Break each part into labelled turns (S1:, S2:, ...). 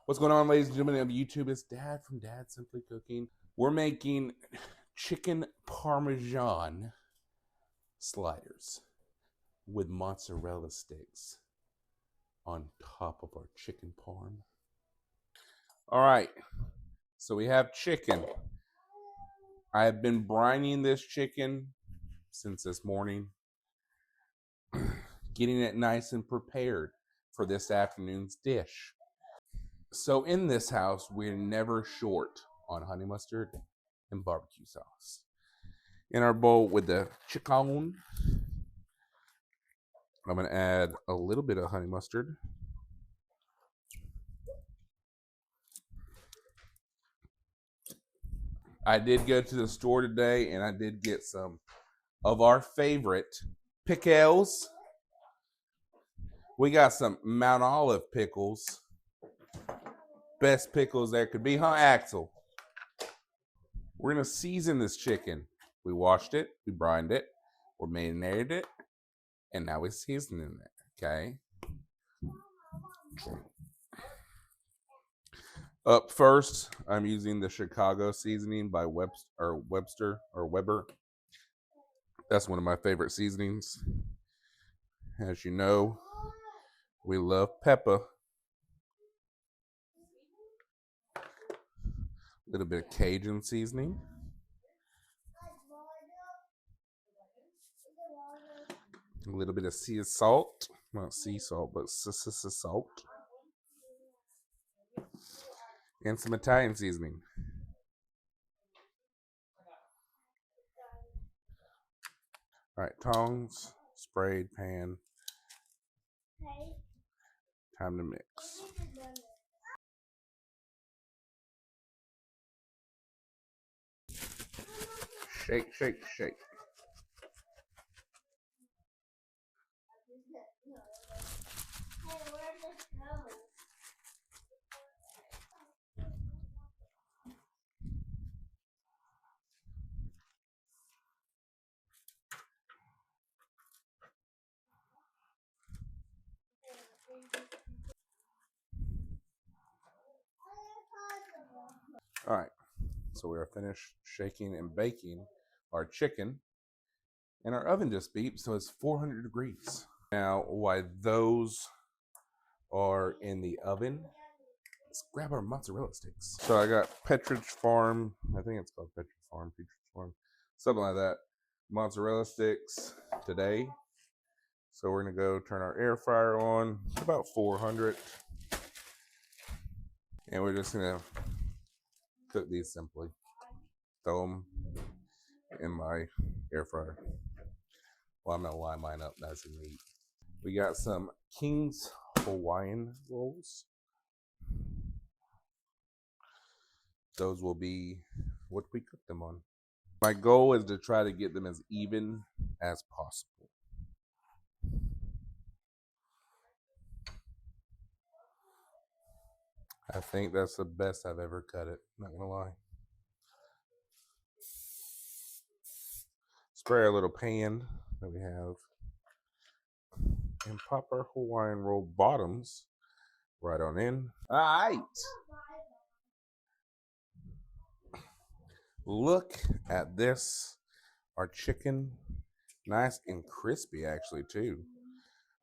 S1: What's going on, ladies and gentlemen of YouTube? It's Dad from Dad Simply Cooking. We're making chicken Parmesan sliders with mozzarella sticks on top of our chicken parm. All right, so we have chicken. I have been brining this chicken since this morning, getting it nice and prepared for this afternoon's dish. So in this house, we're never short on honey mustard and barbecue sauce. In our bowl with the chicken, I'm going to add a little bit of honey mustard. I did go to the store today and I did get some of our favorite pickles. We got some Mount Olive pickles. Best pickles there could be, huh, Axel? We're going to season this chicken. We washed it, we brined it, we marinated it, and now we're seasoning it, okay? Up first, I'm using the Chicago seasoning by Webster or Weber. That's one of my favorite seasonings. As you know, we love pepper. A little bit of Cajun seasoning. A little bit of sea salt. Not sea salt, but salt. And some Italian seasoning. All right, tongs, sprayed pan. Time to mix. Shake, shake, shake. All right, so we are finished shaking and baking our chicken, and our oven just beeped, so it's 400 degrees. Now, while those are in the oven, let's grab our mozzarella sticks. So I got Petridge Farm, I think it's called Petridge Farm, something like that. Mozzarella sticks today. So we're gonna go turn our air fryer on, about 400. And we're just gonna cook these simply. Throw them in my air fryer. Well, I'm gonna line mine up nice and neat. We got some King's Hawaiian rolls. Those will be what we cook them on. My goal is to try to get them as even as possible. I think that's the best I've ever cut it, not gonna lie. Spray our little pan that we have and pop our Hawaiian roll bottoms right on in. All right. Look at this. Our chicken, nice and crispy actually too.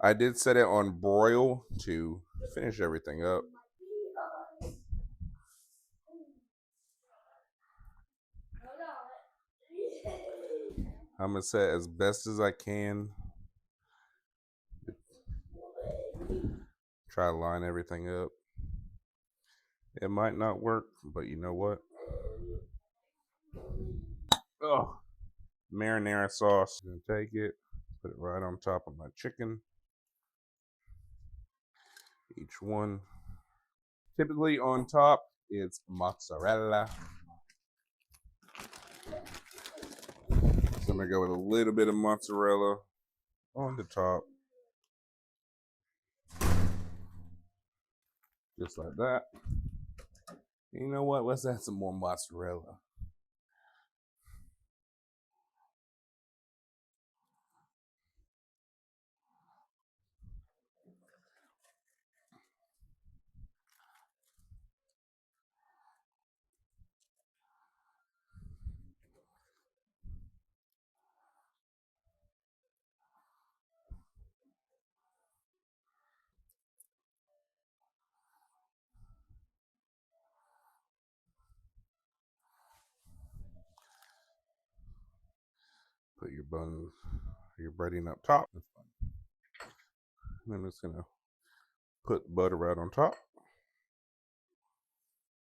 S1: I did set it on broil to finish everything up. I'm gonna set as best as I can. Try to line everything up. It might not work, but you know what? Oh, marinara sauce. I'm gonna take it, put it right on top of my chicken. Each one. Typically on top, it's mozzarella. So I'm gonna go with a little bit of mozzarella on the top. Just like that. You know what? Let's add some more mozzarella. buns. Your breading up top. And I'm just gonna put butter right on top.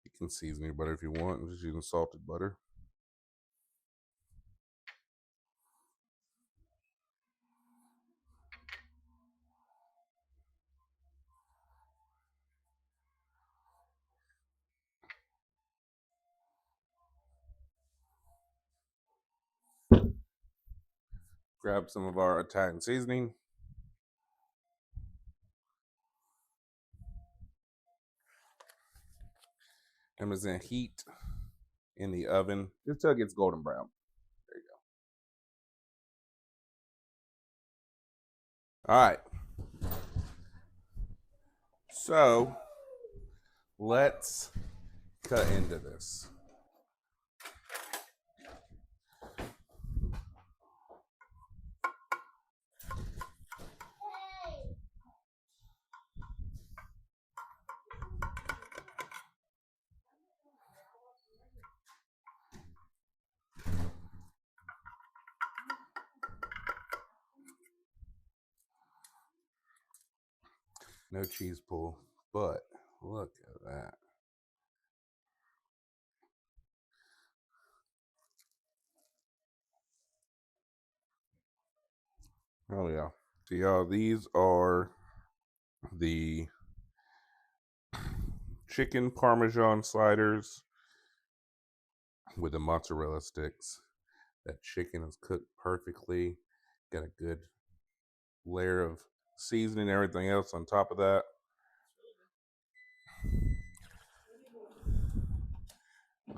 S1: You can season your butter if you want. I'm just using salted butter. Grab some of our Italian seasoning. I'm just gonna heat in the oven just till it gets golden brown. There you go. All right. So let's cut into this. No cheese pull, but look at that. Oh yeah. So y'all, these are the chicken Parmesan sliders with the mozzarella sticks. That chicken is cooked perfectly. Got a good layer of seasoning and everything else on top of that.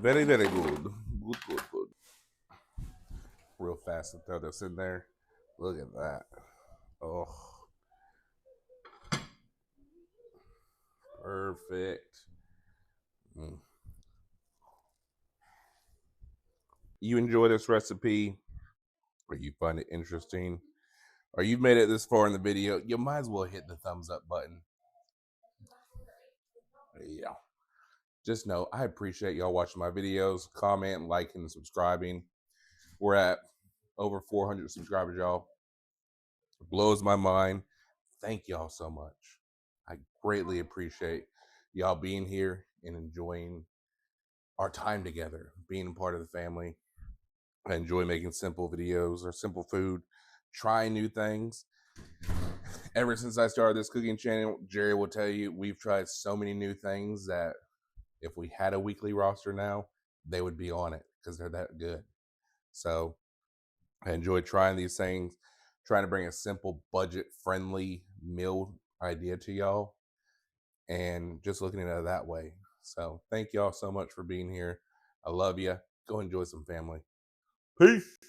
S1: Very, very good. Good, good, good. Real fast to throw this in there. Look at that. Oh. Perfect. You enjoy this recipe, or you find it interesting, or you've made it this far in the video, you might as well hit the thumbs up button. Yeah. Just know I appreciate y'all watching my videos, comment, liking, and subscribing. We're at over 400 subscribers, y'all. It blows my mind. Thank y'all so much. I greatly appreciate y'all being here and enjoying our time together, being a part of the family. I enjoy making simple videos or simple food, trying new things. Ever since I started this cooking channel, Jerry will tell you, we've tried so many new things that if we had a weekly roster now, they would be on it because they're that good. So I enjoy trying these things, trying to bring a simple, budget-friendly meal idea to y'all, and just looking at it that way. So thank y'all so much for being here. I love you. Go enjoy some family. Peace.